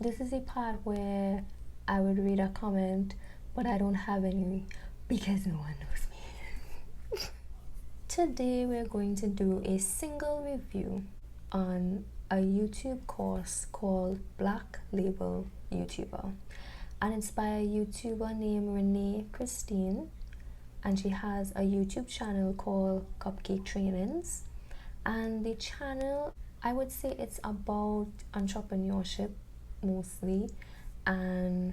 this is a part where I would read a comment, but I don't have any because no one knows me. Today we're going to do a single review on a YouTube course called Black Label YouTuber, an inspired YouTuber named Renae Christine, and she has a YouTube channel called Cupcake Trainings. And the channel, I would say it's about entrepreneurship mostly, and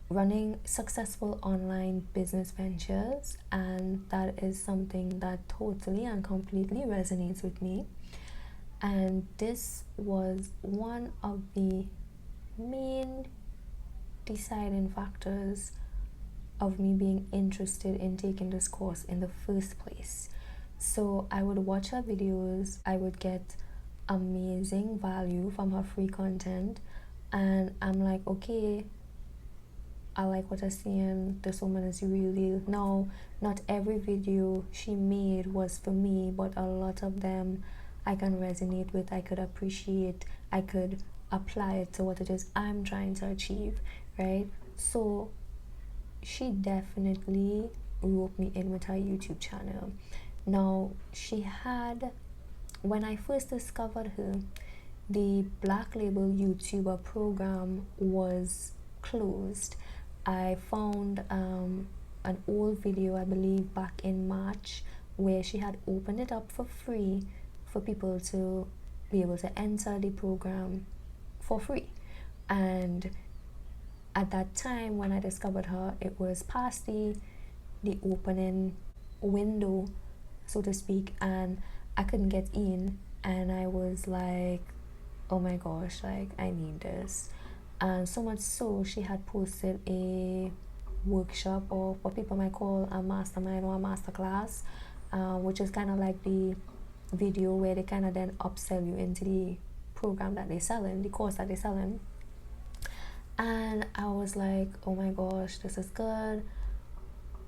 running successful online business ventures, and that is something that totally and completely resonates with me. And this was one of the main deciding factors of me being interested in taking this course in the first place. So I would watch her videos, I would get amazing value from her free content, and I'm like, okay, I like what I'm seeing. This woman is real deal. Now, not every video she made was for me, but a lot of them I can resonate with, I could appreciate, I could apply it to what it is I'm trying to achieve, right? So she definitely roped me in with her YouTube channel. Now, she had, when I first discovered her, the Black Label YouTuber program was closed. I found an old video, I believe back in March, where she had opened it up for free for people to be able to enter the program for free. And at that time when I discovered her, it was past the opening window, so to speak, and I couldn't get in, and I was like, oh my gosh, like I need this. And so much so, she had posted a workshop, or what people might call a mastermind or a masterclass, which is kind of like the video where they kind of then upsell you into the program that they're selling, the course that they're selling. And I was like, oh my gosh, this is good,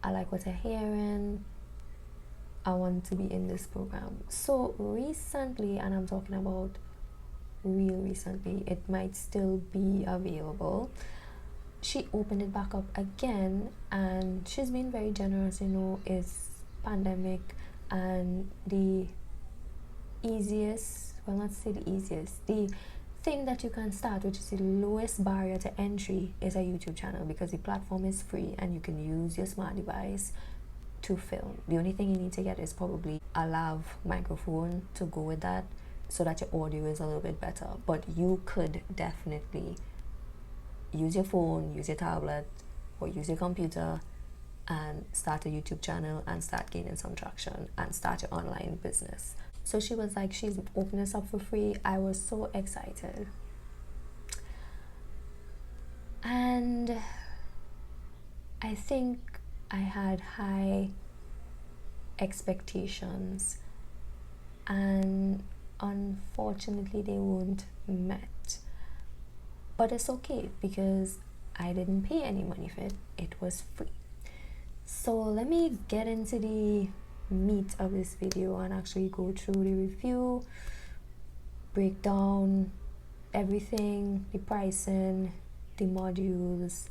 I like what I'm hearing, I want to be in this program. So recently, and I'm talking about real recently, it might still be available, she opened it back up again, and she's been very generous. It's pandemic, and the easiest, well, not say the easiest, the thing that you can start, which is the lowest barrier to entry, is a YouTube channel, because the platform is free and you can use your smart device to film. The only thing you need to get is probably a lav microphone to go with that, so that your audio is a little bit better. But you could definitely use your phone, use your tablet, or use your computer and start a YouTube channel and start gaining some traction and start your online business. So she was like, she's opening this up for free. I was so excited. And I think I had high expectations, and unfortunately they weren't met. But it's okay, because I didn't pay any money for it. It was free. So let me get into the meat of this video and actually go through the review, break down everything, the pricing, the modules,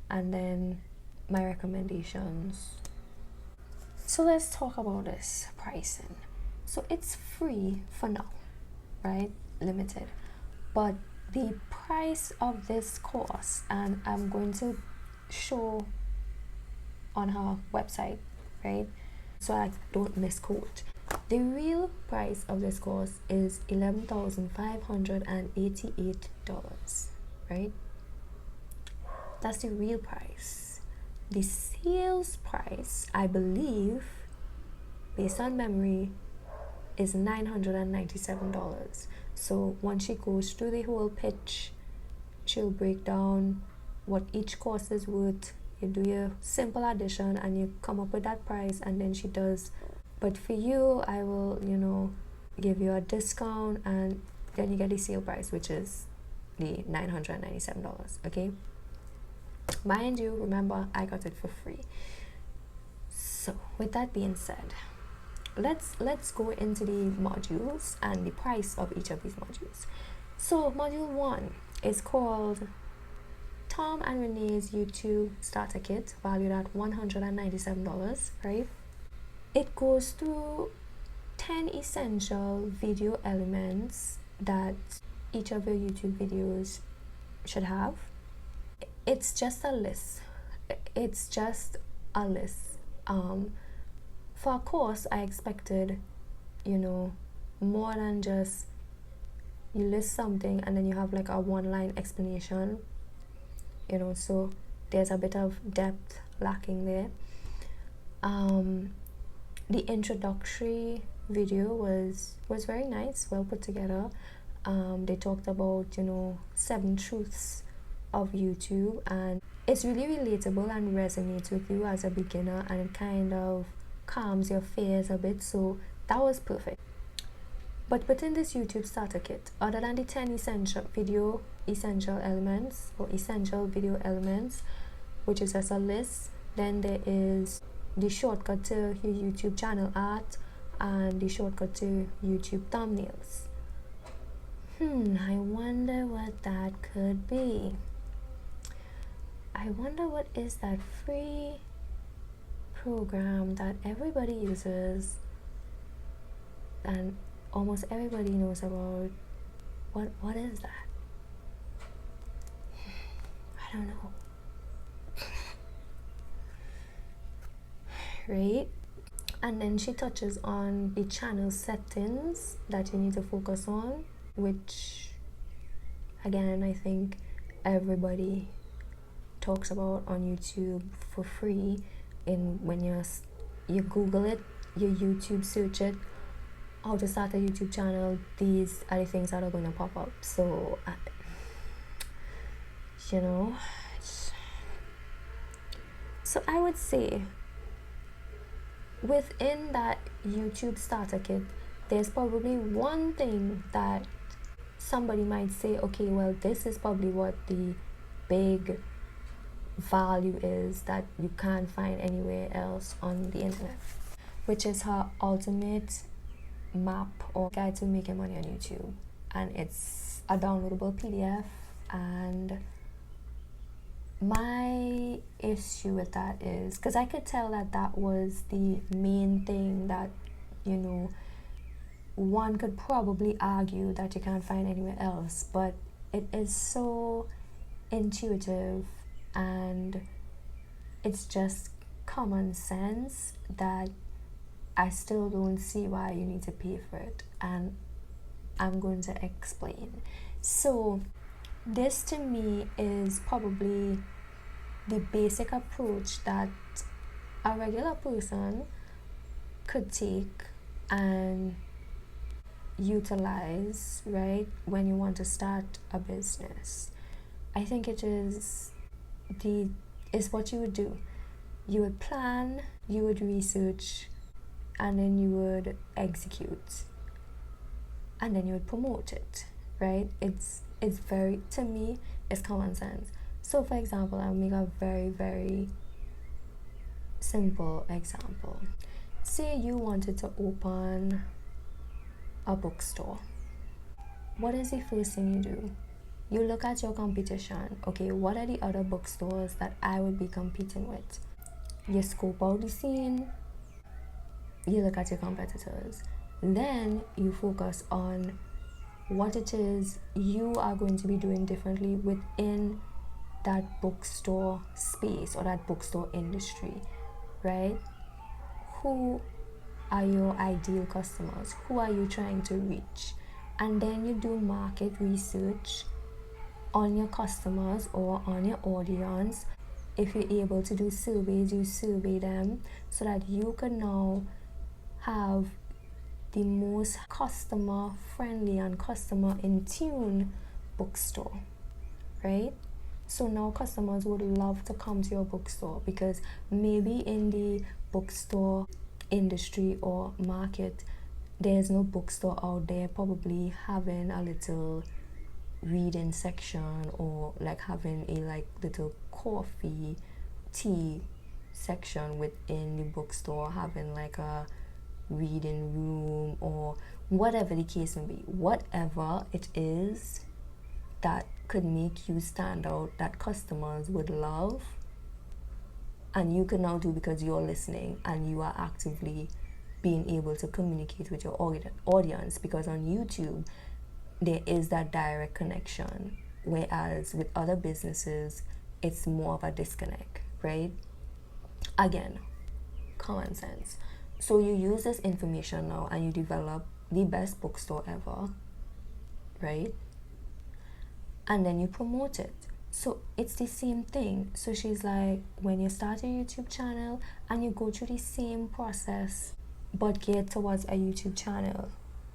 and then my recommendations. So let's talk about this pricing. So it's free for now, right? Limited. But the price of this course, and I'm going to show on her website, right, so I don't misquote, the real price of this course is $11,588, right? That's the real price. The sales price, I believe, based on memory, is $997. So once she goes through the whole pitch, she'll break down what each course is worth. You do your simple addition and you come up with that price, and then she does. But for you, I will, give you a discount, and then you get the sale price, which is the $997, okay? Mind you, remember, I got it for free. So with that being said, let's go into the modules and the price of each of these modules. So module 1, It's called Tom and Renee's YouTube Starter Kit, valued at $197, right? It goes through 10 essential video elements that each of your YouTube videos should have. It's just a list. It's just a list. For a course, I expected, more than just you list something and then you have like a one-line explanation, so there's a bit of depth lacking there. The introductory video was very nice, well put together. They talked about 7 truths of YouTube, and it's really relatable and resonates with you as a beginner, and it kind of calms your fears a bit, so that was perfect. But within this YouTube starter kit, other than the 10 essential video elements, which is as a list, then there is the shortcut to your YouTube channel art and the shortcut to YouTube thumbnails. I wonder what that could be. I wonder what is that free program that everybody uses and almost everybody knows about. What is that? I don't know. Right? And then she touches on the channel settings that you need to focus on, which again I think everybody talks about on YouTube for free. When you Google it, you YouTube search it, how to start a YouTube channel, these are the things that are going to pop up. So so I would say within that YouTube starter kit, there's probably one thing that somebody might say, okay, well, this is probably what the big value is that you can't find anywhere else on the internet, which is her ultimate map or guide to making money on YouTube. And it's a downloadable PDF, and my issue with that is because I could tell that was the main thing that one could probably argue that you can't find anywhere else, but it is so intuitive and it's just common sense that I still don't see why you need to pay for it, and I'm going to explain. So this to me is probably the basic approach that a regular person could take and utilize, right, when you want to start a business. I think it is what you would do. You would plan, you would research, and then you would execute, and then you would promote it, right? It's very, to me, it's common sense. So for example, I'll make a very, very simple example. Say you wanted to open a bookstore. What is the first thing you do? You look at your competition. Okay, what are the other bookstores that I would be competing with? You scope out the scene, you look at your competitors, then you focus on what it is you are going to be doing differently within that bookstore space or that bookstore industry, right? Who are your ideal customers? Who are you trying to reach? And then you do market research on your customers or on your audience. If you're able to do surveys, you survey them so that you can now have the most customer friendly and customer in tune bookstore, right? So now customers would love to come to your bookstore because maybe in the bookstore industry or market there's no bookstore out there probably having a little reading section, or like having a like little coffee tea section within the bookstore, having like a reading room or whatever the case may be. Whatever it is that could make you stand out, that customers would love, and you can now do because you're listening and you are actively being able to communicate with your audience, because on YouTube there is that direct connection, whereas with other businesses it's more of a disconnect, right? Again, common sense. So you use this information now and you develop the best bookstore ever, right? And then you promote it. So it's the same thing. So she's like, when you start a YouTube channel and you go through the same process but get towards a YouTube channel.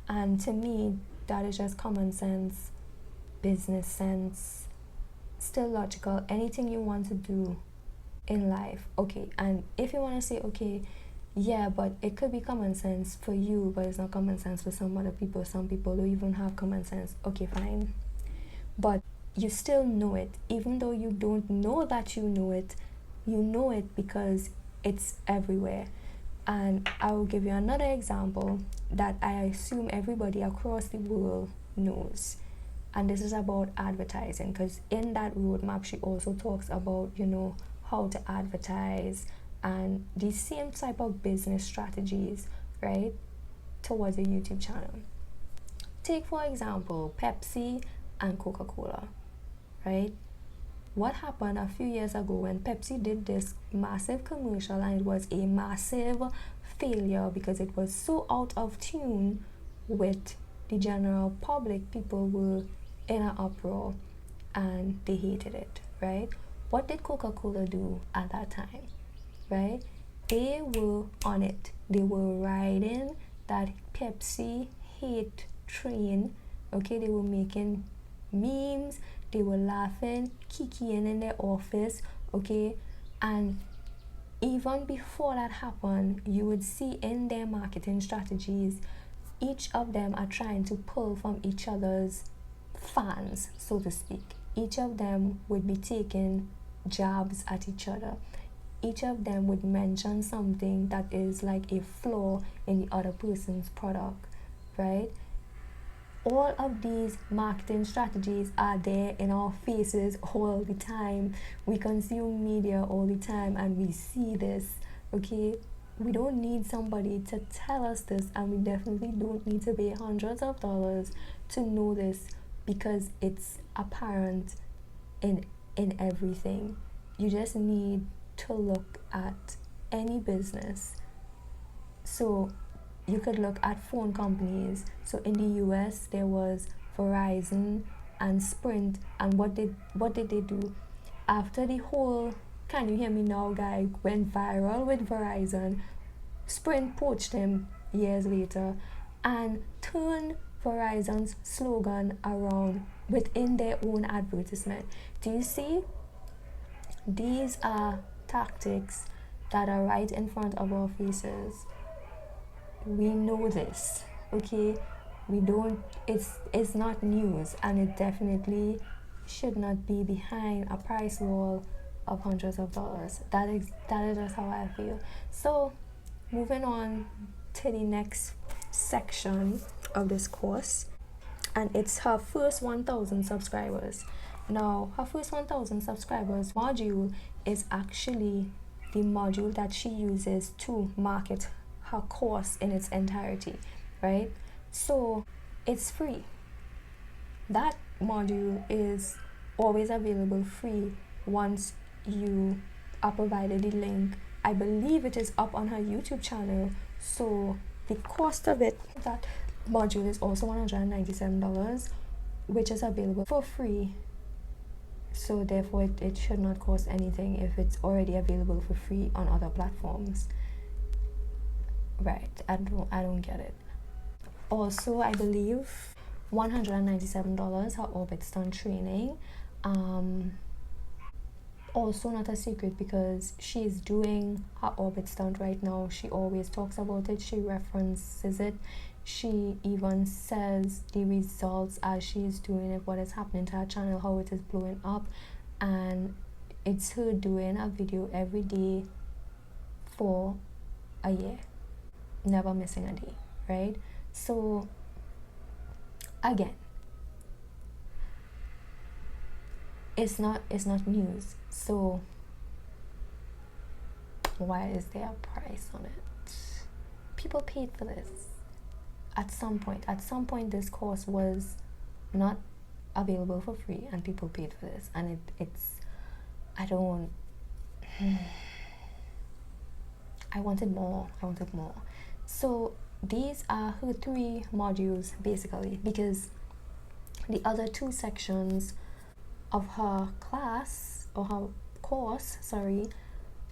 And to me, that is just common sense, business sense, still logical, anything you want to do in life. Okay, and if you want to say, okay, yeah, but it could be common sense for you, but it's not common sense for some other people. Some people don't even have common sense. Okay, fine. But you still know it. Even though you don't know that you know it because it's everywhere. And I will give you another example that I assume everybody across the world knows. And this is about advertising, because in that roadmap she also talks about, how to advertise and the same type of business strategies, right, towards a YouTube channel. Take for example Pepsi and Coca-Cola, right? What happened a few years ago when Pepsi did this massive commercial, and it was a massive failure because it was so out of tune with the general public. People were in an uproar and they hated it, right? What did Coca-Cola do at that time, right? They were on it. They were riding that Pepsi hate train. Okay, they were making memes, they were laughing, kikiing in their office, okay? And even before that happened, you would see in their marketing strategies, each of them are trying to pull from each other's fans, so to speak. Each of them would be taking jabs at each other. Each of them would mention something that is like a flaw in the other person's product, right? All of these marketing strategies are there in our faces all the time. We consume media all the time and we see this, okay? We don't need somebody to tell us this, and we definitely don't need to pay hundreds of dollars to know this, because it's apparent in everything. You just need to look at any business. So you could look at phone companies. So in the US there was Verizon and Sprint, and what did they do after the whole "can you hear me now" guy went viral with Verizon? Sprint poached him years later and turned Verizon's slogan around within their own advertisement. Do you see? These are tactics that are right in front of our faces. We know this, okay? We don't, it's not news, and it definitely should not be behind a price wall of hundreds of dollars. That is just how I feel. So moving on to the next section of this course, and it's her first 1,000 subscribers. Now her first 1,000 subscribers module is actually the module that she uses to market her course in its entirety, right? So it's free. That module is always available free once you are provided the link. I believe it is up on her YouTube channel. So the cost of it, that module, is also $197, which is available for free. So therefore it should not cost anything if it's already available for free on other platforms. Right, I don't get it. Also, I believe $197 her Orbit Stunt training. Also not a secret because she's doing her Orbit Stunt right now. She always talks about it, she references it, she even says the results as she's doing it, what is happening to her channel, how it is blowing up. And it's her doing a video every day for a year, never missing a day, right? So again, it's not news. So why is there a price on it? People paid for this at some point. At some point, this course was not available for free, and people paid for this. And it's I don't. I wanted more. So these are her 3 modules basically, because the other 2 sections of her class or her course,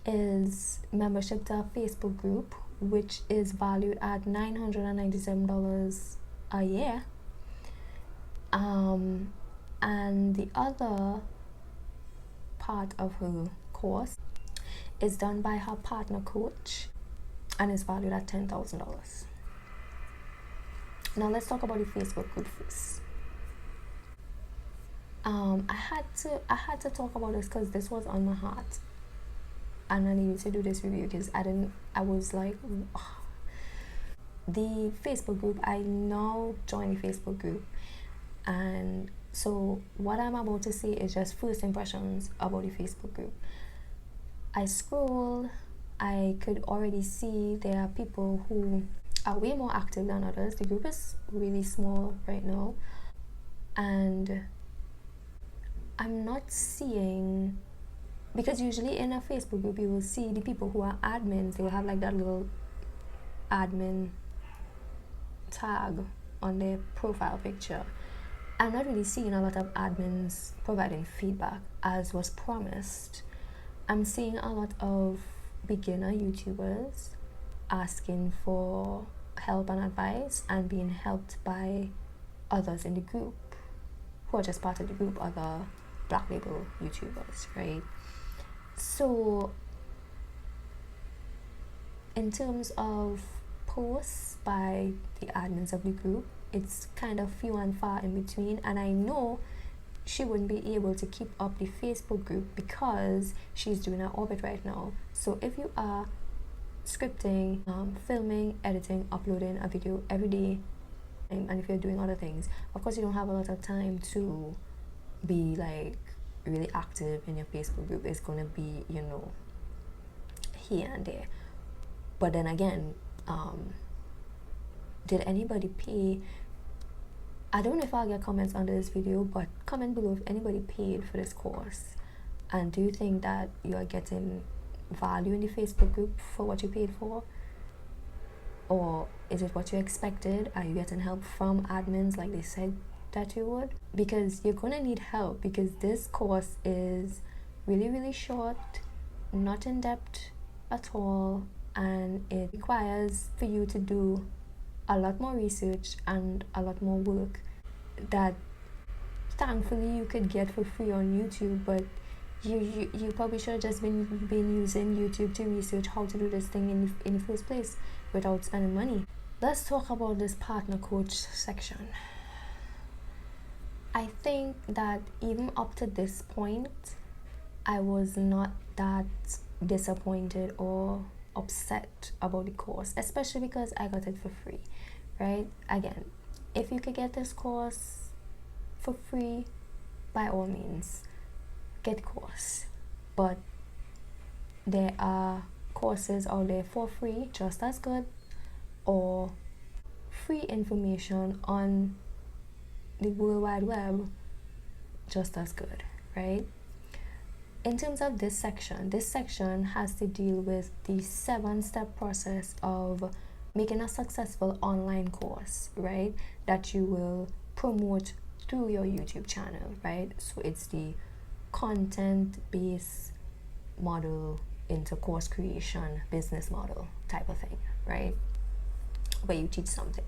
is membership to a Facebook group, which is valued at $997 a year. And the other part of her course is done by her partner coach and is valued at $10,000. Now let's talk about the Facebook group first. I had to talk about this because this was on my heart, and I needed to do this review because I was like, ugh. The Facebook group, I now joined the Facebook group, and so what I'm about to say is just first impressions about the Facebook group. I scrolled, I could already see there are people who are way more active than others. The group is really small right now, and I'm not seeing, because usually in a Facebook group you will see the people who are admins, they will have like that little admin tag on their profile picture. I'm not really seeing a lot of admins providing feedback as was promised. I'm seeing a lot of beginner YouTubers asking for help and advice and being helped by others in the group who are just part of the group, other Black label YouTubers, right? So in terms of posts by the admins of the group, it's kind of few and far in between, and I know she wouldn't be able to keep up the Facebook group because she's doing her orbit right now. So if you are scripting, filming, editing, uploading a video every day, and if you're doing other things, of course you don't have a lot of time to be like really active in your Facebook group. It's gonna be, here and there. But then again, did anybody pay? I don't know if I'll get comments under this video, but comment below if anybody paid for this course, and do you think that you are getting value in the Facebook group for what you paid for, or is it what you expected? Are you getting help from admins like they said that you would? Because you're gonna need help, because this course is really, really short, not in depth at all, and it requires for you to do a lot more research and a lot more work that thankfully you could get for free on YouTube. But you probably should have just been using YouTube to research how to do this thing in the first place without spending money. Let's talk about this partner coach section. I think that even up to this point, I was not that disappointed or upset about the course, especially because I got it for free, right? Again, if you could get this course for free, by all means get the course. But there are courses out there for free just as good, or free information on the World Wide Web just as good, right? In terms of this section has to deal with the 7-step process of making a successful online course, right? That you will promote through your YouTube channel, right? So it's the content-based model into course creation, business model type of thing, right? Where you teach something.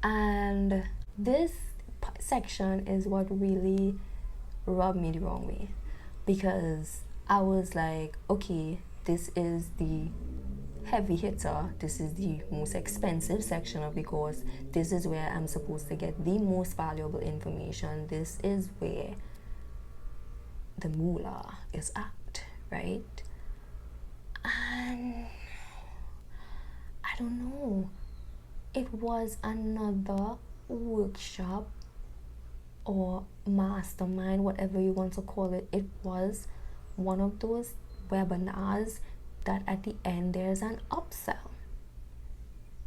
And this section is what really rubbed me the wrong way, because I was like, okay, this is the heavy hitter, this is the most expensive section of the course, this is where I'm supposed to get the most valuable information, this is where the moolah is at, right? And I don't know, it was another workshop or mastermind, whatever you want to call it. It was one of those webinars that at the end there's an upsell.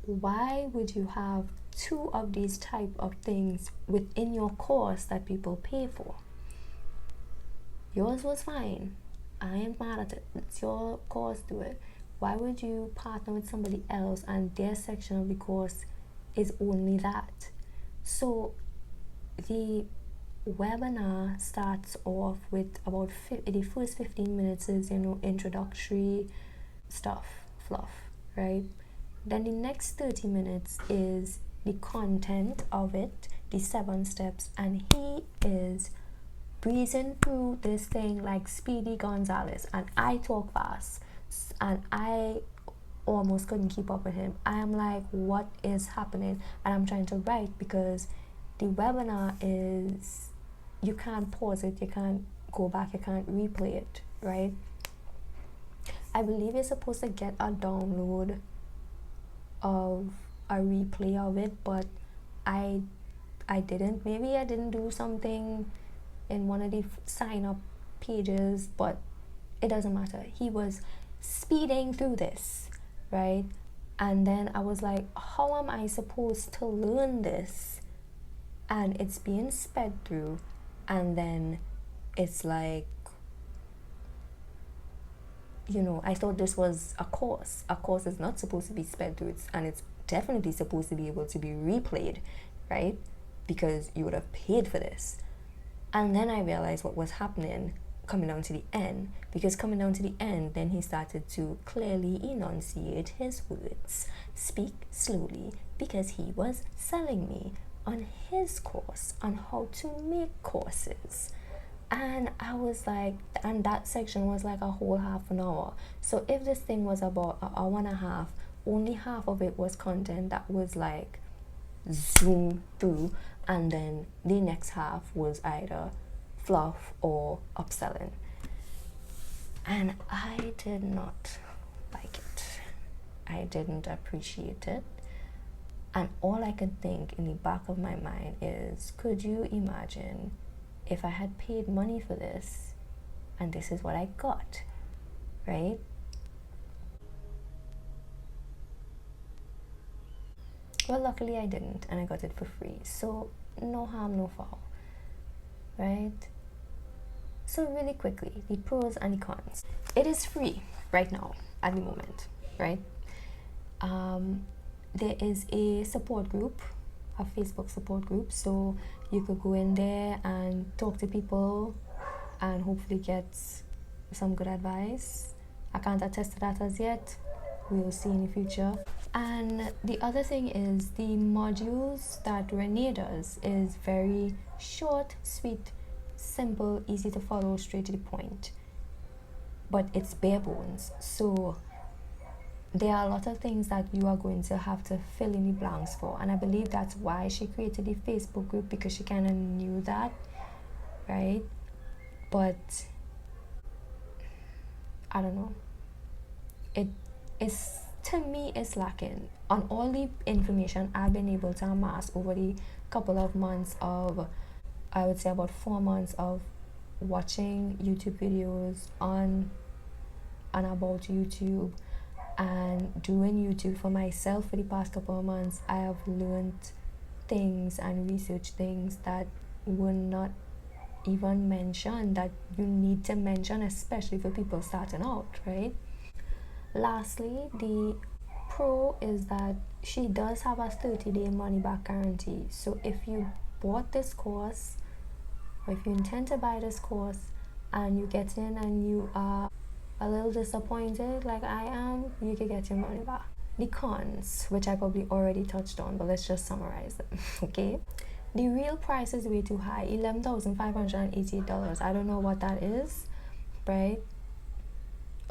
Why would you have two of these type of things within your course that people pay for? Yours was fine. I ain't mad at it. It's your course, do it. Why would you partner with somebody else and their section of the course is only that? So the webinar starts off with about the first 15 minutes is, introductory stuff, fluff, right? Then the next 30 minutes is the content of it, the 7 steps, and he is breezing through this thing like Speedy Gonzalez, and I talk fast and I almost couldn't keep up with him. I am like, what is happening? And I'm trying to write because the webinar is, you can't pause it, you can't go back, you can't replay it, right? I believe you're supposed to get a download of a replay of it, but I didn't. Maybe I didn't do something in one of the sign up pages, but it doesn't matter. He was speeding through this, right? And then I was like, how am I supposed to learn this? And it's being sped through, and then it's like, I thought this was a course. A course is not supposed to be sped through, and it's definitely supposed to be able to be replayed, right? Because you would have paid for this. And then I realized what was happening coming down to the end, because coming down to the end, then he started to clearly enunciate his words, speak slowly, because he was selling me on his course on how to make courses. And I was like, and that section was like a whole half an hour. So if this thing was about an hour and a half, only half of it was content that was like zoom through, and then the next half was either fluff or upselling. And I did not like it. I didn't appreciate it. And all I could think in the back of my mind is, could you imagine if I had paid money for this and this is what I got, right? Well, luckily I didn't, and I got it for free. So no harm, no foul, right? So really quickly, the pros and the cons. It is free right now at the moment, right? There is a support group, a Facebook support group, so you could go in there and talk to people and hopefully get some good advice. I can't attest to that as yet. We'll see in the future. And the other thing is the modules that Renae does is very short, sweet, simple, easy to follow, straight to the point. But it's bare bones. So there are a lot of things that you are going to have to fill in the blanks for. And I believe that's why she created the Facebook group, because she kind of knew that, right? But I don't know. It is, to me, it's lacking on all the information I've been able to amass over the couple of months of, I would say about 4 months of watching YouTube videos on and about YouTube and doing YouTube for myself for the past couple of months. I have learned things and researched things that were not even mentioned, that you need to mention, especially for people starting out, right? Lastly, the pro is that she does have a 30-day money back guarantee. So if you bought this course, or if you intend to buy this course and you get in and you are a little disappointed like I am, you can get your money back. The cons, which I probably already touched on, but let's just summarize them. Okay, the real price is way too high, $11,588. I don't know what that is, right?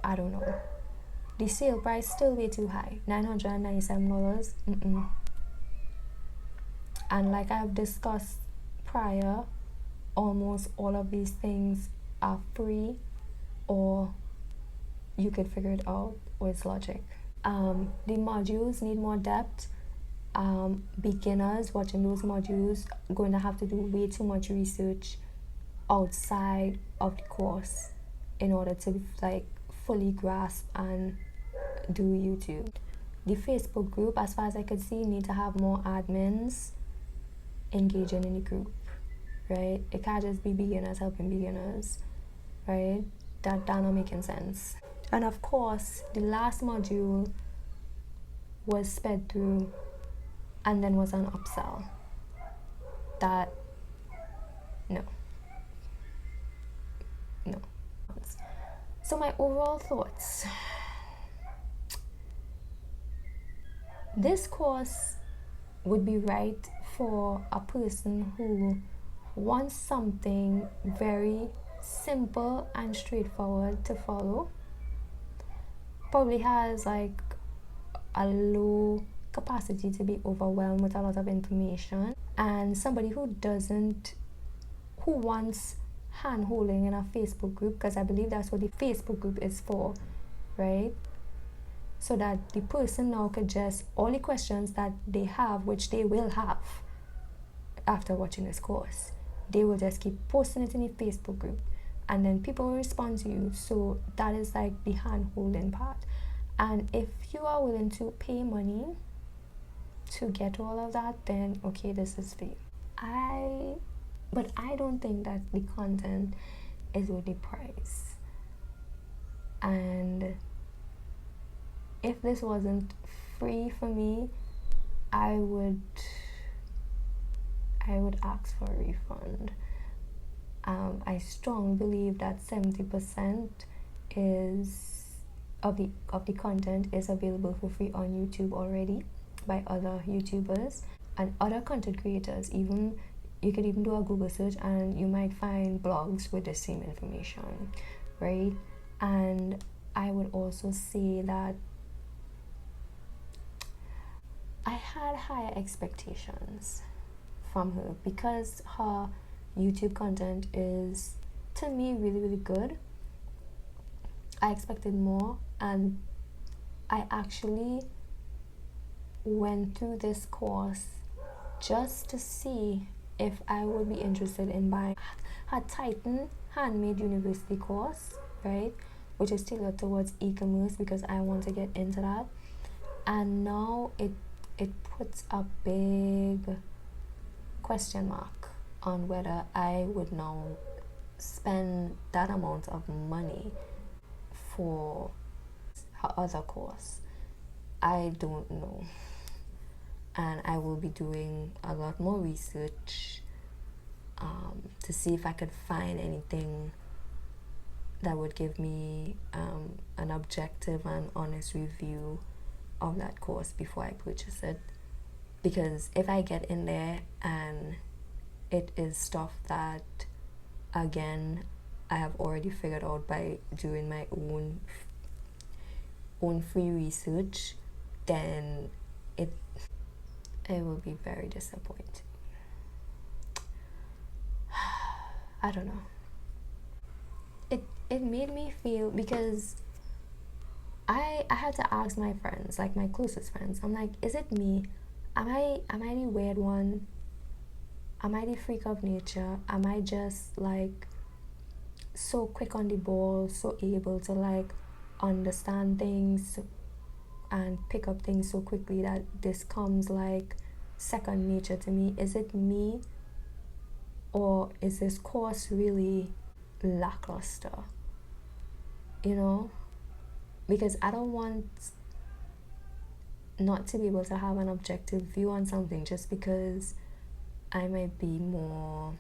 I don't know. The sale price still way too high, $997. And like I've discussed prior, almost all of these things are free, or you could figure it out with logic. The modules need more depth. beginners watching those modules going to have to do way too much research outside of the course in order to like fully grasp and do YouTube. The Facebook group, as far as I could see, need to have more admins engaging in the group, right? It can't just be beginners helping beginners, right? That not making sense. And of course, the last module was sped through and then was an upsell. That, no. So my overall thoughts. This course would be right for a person who wants something very simple and straightforward to follow. Probably has like a low capacity to be overwhelmed with a lot of information, and somebody who wants hand holding in a Facebook group, because I believe that's what the Facebook group is for, right? So that the person now could just, all the questions that they have, which they will have after watching this course, they will just keep posting it in the Facebook group, and then people will respond to you. So that is like the hand holding part. And if you are willing to pay money to get all of that, then okay, this is for you. But I don't think that the content is worth the price. And if this wasn't free for me, I would ask for a refund. I strongly believe that 70% of the content is available for free on YouTube already by other YouTubers and other content creators. Even you could even do a Google search and you might find blogs with the same information, right? And I would also say that I had higher expectations from her because her YouTube content is, to me, really, really good. I expected more, and I actually went through this course just to see if I would be interested in buying her Titan Handmade University course, right, which is tailored towards e-commerce because I want to get into that. And now it puts a big question mark on whether I would now spend that amount of money for her other course. I don't know. And I will be doing a lot more research to see if I could find anything that would give me an objective and honest review of that course before I purchase it. Because if I get in there and it is stuff that, again, I have already figured out by doing my own free research, then it will be very disappointing. I don't know. It made me feel, because I had to ask my friends, like my closest friends. I'm like, is it me? Am I the weird one? Am I the freak of nature? Am I just like so quick on the ball, so able to like understand things and pick up things so quickly that this comes like second nature to me? Is it me, or is this course really lackluster? You know, because I don't want not to be able to have an objective view on something just because I might be more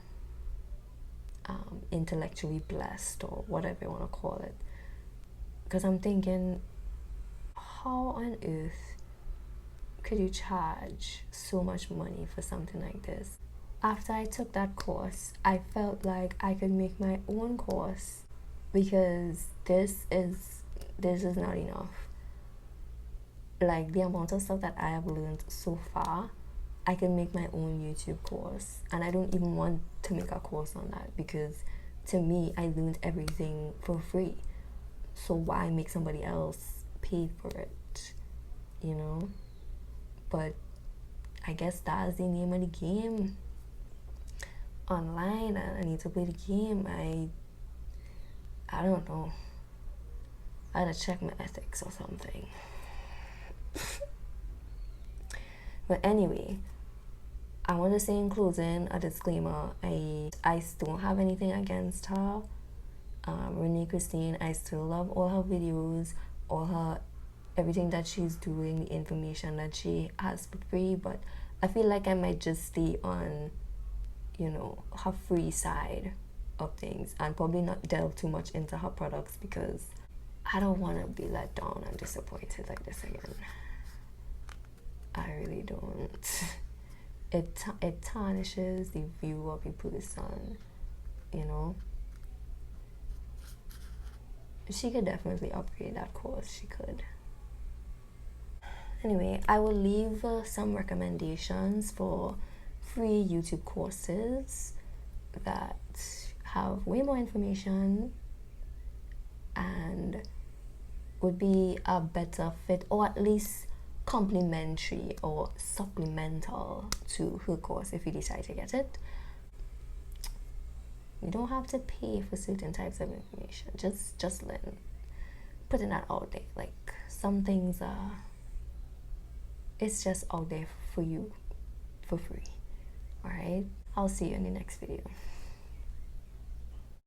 intellectually blessed or whatever you want to call it. Because I'm thinking, how on earth could you charge so much money for something like this? After I took that course, I felt like I could make my own course, because this is not enough. Like, the amount of stuff that I have learned so far, I can make my own YouTube course, and I don't even want to make a course on that, because to me, I learned everything for free. So why make somebody else pay for it, you know? But I guess that's the name of the game online, and I need to play the game. I don't know. I had to check my ethics or something. But anyway, I want to say in closing a disclaimer. I don't have anything against her. Renae Christine, I still love all her videos, everything that she's doing, the information that she has for free, but I feel like I might just stay on, her free side of things and probably not delve too much into her products because I don't want to be let down and disappointed like this again. I really don't. It tarnishes the view of a person, She could definitely upgrade that course. She could. Anyway, I will leave some recommendations for free YouTube courses that have way more information and would be a better fit, or at least complementary or supplemental to her course if you decide to get it. You don't have to pay for certain types of information. Just learn. Putting that out there. Like, some things it's just out there for you for free. Alright? I'll see you in the next video.